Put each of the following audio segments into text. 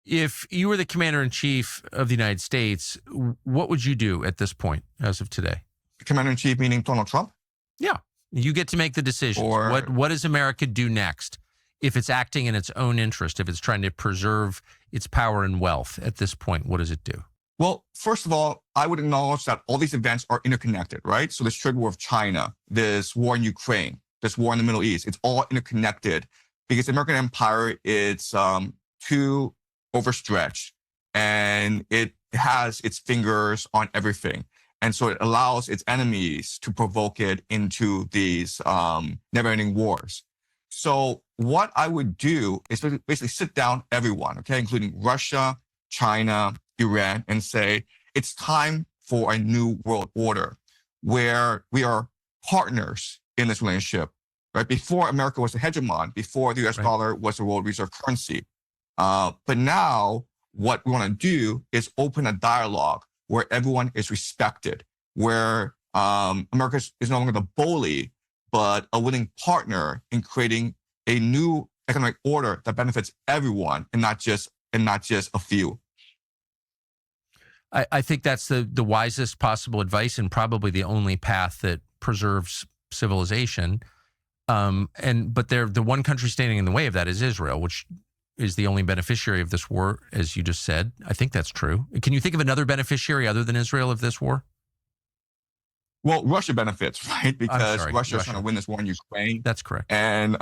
If you were the commander-in-chief of the United States, what would you do at this point as of today? Commander-in-chief meaning Donald Trump? Yeah. You get to make the decisions. Or What does America do next if it's acting in its own interest, if it's trying to preserve its power and wealth at this point? What does it do? Well, first of all, I would acknowledge that all these events are interconnected, right? So this trade war of China, this war in Ukraine, this war in the Middle East, it's all interconnected because the American empire is too overstretched and it has its fingers on everything. And so it allows its enemies to provoke it into these never-ending wars. So what I would do is basically sit down everyone, okay, including Russia, China, Iran, and say, it's time for a new world order where we are partners in this relationship, right? Before America was the hegemon, before the US dollar was the world reserve currency. But now what we want to do is open a dialogue where everyone is respected, where America is no longer the bully, but a willing partner in creating a new economic order that benefits everyone and not just a few. I think that's the wisest possible advice and probably the only path that preserves civilization. But the one country standing in the way of that is Israel, which is the only beneficiary of this war, as you just said. I think that's true. Can you think of another beneficiary other than Israel of this war? Well, Russia benefits, right? Because Russia is trying to win this war in Ukraine. That's correct. And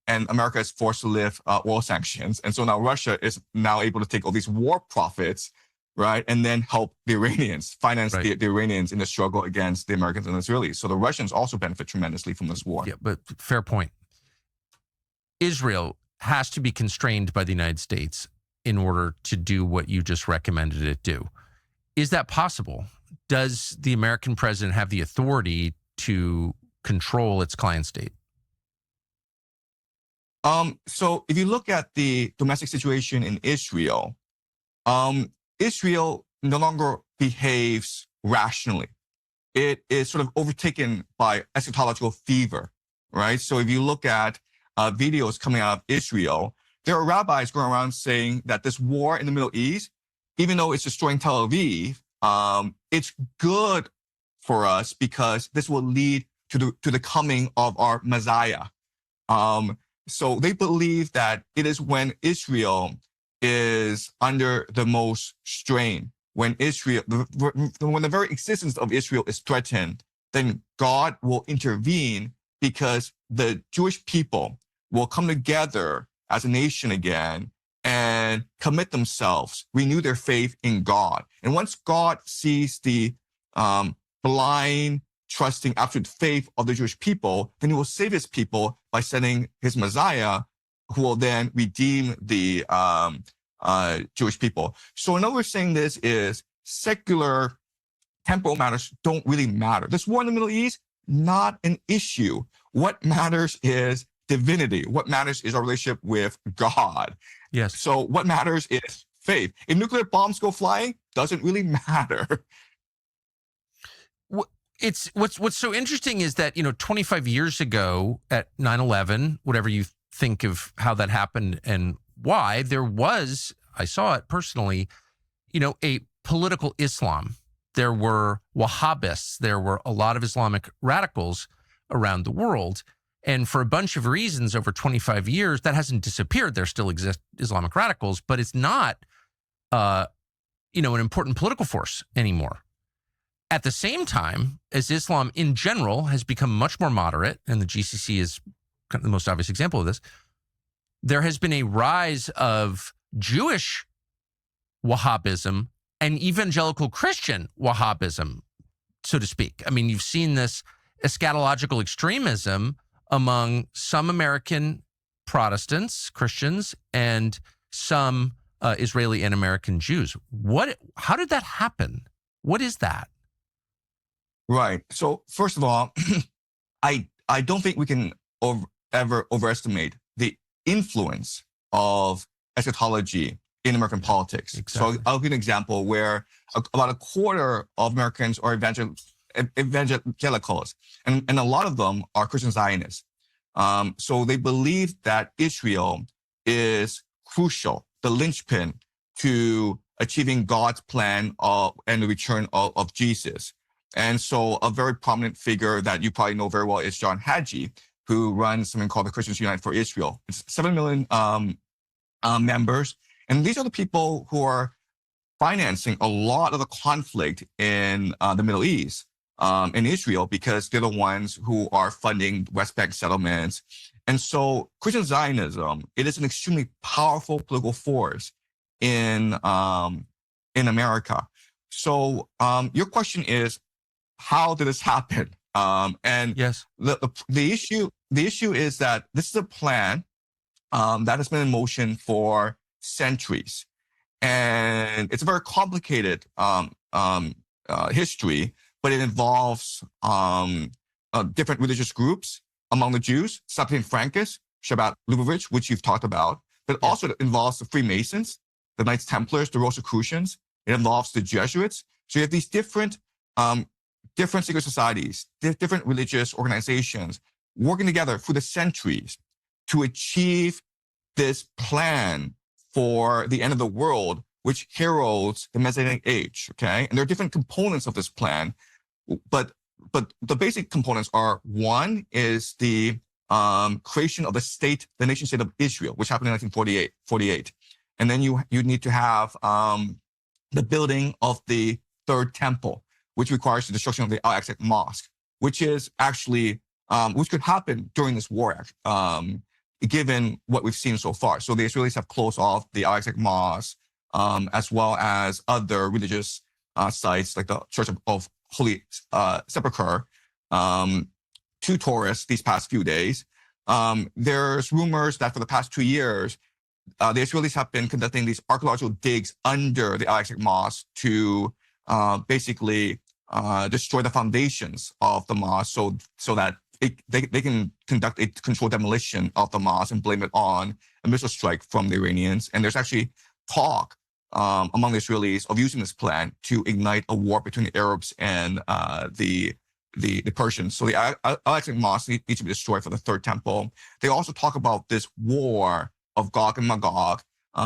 America is forced to lift oil sanctions. And so now Russia is now able to take all these war profits, right? And then help the Iranians, finance the Iranians in the struggle against the Americans and Israelis. So the Russians also benefit tremendously from this war. Yeah, but fair point. Israel has to be constrained by the United States in order to do what you just recommended it do. Is that possible? Does the American president have the authority to control its client state? So if you look at the domestic situation in Israel, Israel no longer behaves rationally. It is sort of overtaken by eschatological fever, right? So if you look at videos coming out of Israel, there are rabbis going around saying that this war in the Middle East, even though it's destroying Tel Aviv, it's good for us because this will lead to the coming of our Messiah. So they believe that it is when Israel is under the most strain, when the very existence of Israel is threatened, then God will intervene because the Jewish people will come together as a nation again and commit themselves, renew their faith in God. And once God sees the blind, trusting, absolute faith of the Jewish people, then he will save his people by sending his Messiah, who will then redeem the Jewish people. So another way of saying this is secular temporal matters don't really matter. This war in the Middle East, not an issue. What matters is divinity. What matters is our relationship with God. Yes. So what matters is faith. If nuclear bombs go flying, doesn't really matter. It's what's so interesting is that, 25 years ago at 9/11, whatever you think of how that happened and why, there was, I saw it personally, a political Islam. There were Wahhabists. There were a lot of Islamic radicals around the world. And for a bunch of reasons over 25 years, that hasn't disappeared. There still exist Islamic radicals, but it's not, an important political force anymore. At the same time, as Islam in general has become much more moderate, and the GCC is kind of the most obvious example of this, there has been a rise of Jewish Wahhabism and evangelical Christian Wahhabism, so to speak. I mean, you've seen this eschatological extremism among some American Protestants, Christians, and some Israeli and American Jews. How did that happen? What is that? Right. So first of all, I don't think we can ever overestimate the influence of eschatology in American politics. Exactly. So I'll give an example where about a quarter of Americans are evangelicals, and a lot of them are Christian Zionists. So they believe that Israel is crucial the linchpin to achieving God's plan and the return of Jesus. And so a very prominent figure that you probably know very well is John Hagee, who runs something called the Christians United for Israel. It's 7 million members. And these are the people who are financing a lot of the conflict in the Middle East, in Israel, because they're the ones who are funding West Bank settlements. And so Christian Zionism, it is an extremely powerful political force in America. So your question is, how did this happen? And Yes. the issue is that this is a plan that has been in motion for centuries, and it's a very complicated history, but it involves different religious groups among the Jews, Septime Frankists, Shabbat Lubavitch, which you've talked about, but also it involves the Freemasons, the Knights Templars, the Rosicrucians. It involves the Jesuits. So you have these different secret societies, different religious organizations working together through the centuries to achieve this plan for the end of the world, which heralds the Messianic age, okay? And there are different components of this plan, but the basic components are, one is the creation of the nation state of Israel, which happened in 1948. And then you need to have the building of the third temple, which requires the destruction of the Al-Aqsa Mosque, which is actually, which could happen during this war, given what we've seen so far. So the Israelis have closed off the Al-Aqsa Mosque, as well as other religious sites like the Church of Holy Sepulchre, to tourists these past few days. There's rumors that for the past 2 years, the Israelis have been conducting these archaeological digs under the Al-Aqsa Mosque to basically destroy the foundations of the mosque, so that they can conduct a controlled demolition of the mosque and blame it on a missile strike from the Iranians. And there's actually talk among the Israelis of using this plan to ignite a war between the Arabs and the Persians. So the Al-Aqsa Mosque needs to be destroyed for the third temple. They also talk about this war of Gog and Magog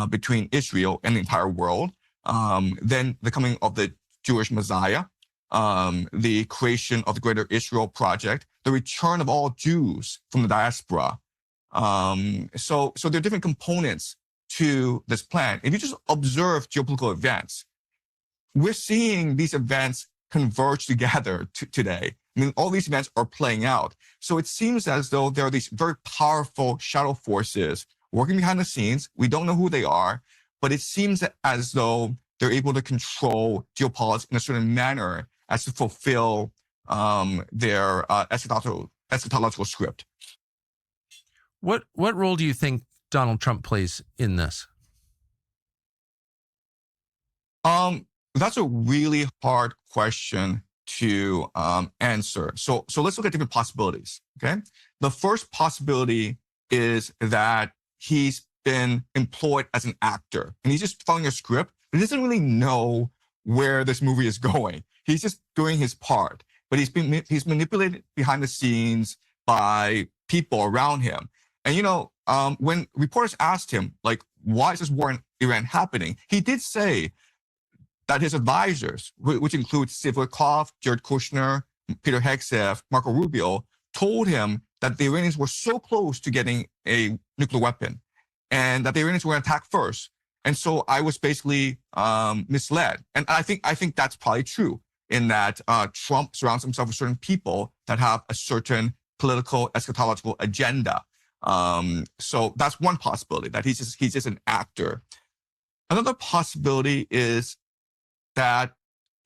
between Israel and the entire world. Then the coming of the Jewish Messiah, the creation of the Greater Israel Project, the return of all Jews from the diaspora. So there are different components to this plan. If you just observe geopolitical events, we're seeing these events converge together today. I mean, all these events are playing out. So it seems as though there are these very powerful shadow forces working behind the scenes. We don't know who they are, but it seems as though they're able to control geopolitics in a certain manner as to fulfill their eschatological script. What role do you think Donald Trump plays in this? That's a really hard question to answer. So let's look at different possibilities. Okay, the first possibility is that he's been employed as an actor and he's just following a script, but he doesn't really know where this movie is going. He's just doing his part, but he's manipulated behind the scenes by people around him. And when reporters asked him, like, why is this war in Iran happening? He did say that his advisors, which include Steve Witkoff, Jared Kushner, Peter Hegseth, Marco Rubio, told him that the Iranians were so close to getting a nuclear weapon and that the Iranians were going to attack first. And so I was basically misled. And I think that's probably true, in that Trump surrounds himself with certain people that have a certain political eschatological agenda. So that's one possibility, that he's just an actor. Another possibility is that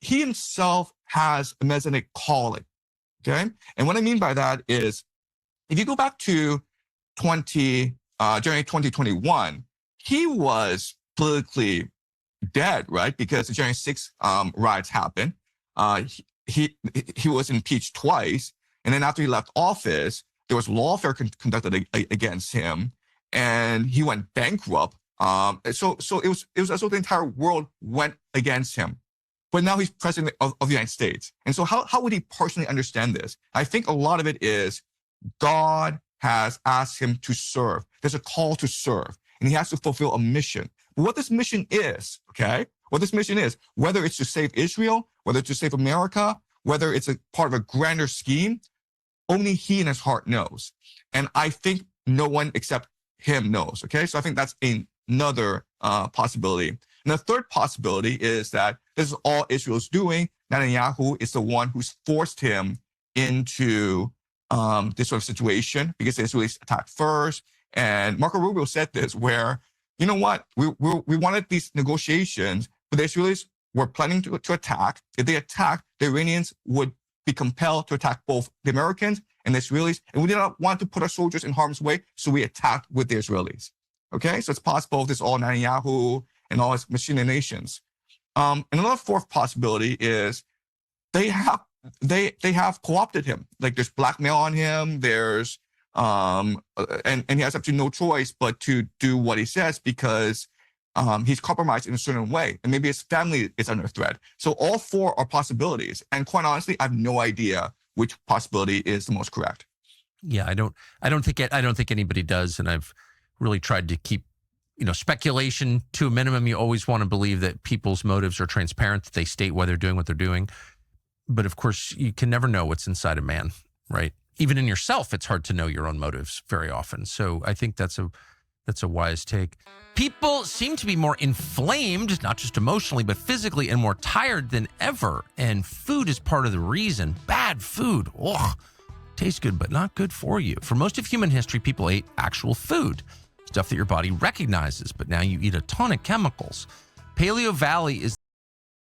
he himself has a messianic calling. Okay, and what I mean by that is, if you go back to January 2021, he was politically dead, right? Because the January 6th riots happened. He was impeached twice, and then after he left office, there was lawfare conducted against him, and he went bankrupt. So it was as though the entire world went against him. But now he's president of the United States. And so how would he personally understand this? I think a lot of it is God has asked him to serve. There's a call to serve. and he has to fulfill a mission. But what this mission is, okay, what this mission is, whether it's to save Israel, whether it's to save America, whether it's a part of a grander scheme, only he in his heart knows. And I think no one except him knows, okay? So I think that's another possibility. And the third possibility is that this is all Israel's doing. Netanyahu is the one who's forced him into this sort of situation because the Israelis attacked first. And Marco Rubio said this, where, you know what, we wanted these negotiations, but the Israelis were planning to attack. If they attacked, the Iranians would be compelled to attack both the Americans and the Israelis. And we did not want to put our soldiers in harm's way, so we attacked with the Israelis. Okay, so it's possible this is all Netanyahu and all his machinations. And another fourth possibility is they have co-opted him. Like there's blackmail on him. There's and he has absolutely no choice but to do what he says because he's compromised in a certain way, and maybe his family is under threat. So all four are possibilities, and quite honestly, I have no idea which possibility is the most correct. Yeah, I don't think anybody does, and I've really tried to keep speculation to a minimum. You always want to believe that people's motives are transparent, that they state why they're doing what they're doing. But of course, you can never know what's inside a man, right? Even in yourself, it's hard to know your own motives very often. So I think that's a wise take. People seem to be more inflamed, not just emotionally, but physically, and more tired than ever. And food is part of the reason. Bad food, tastes good, but not good for you. For most of human history, people ate actual food, stuff that your body recognizes, but now you eat a ton of chemicals. Paleo Valley is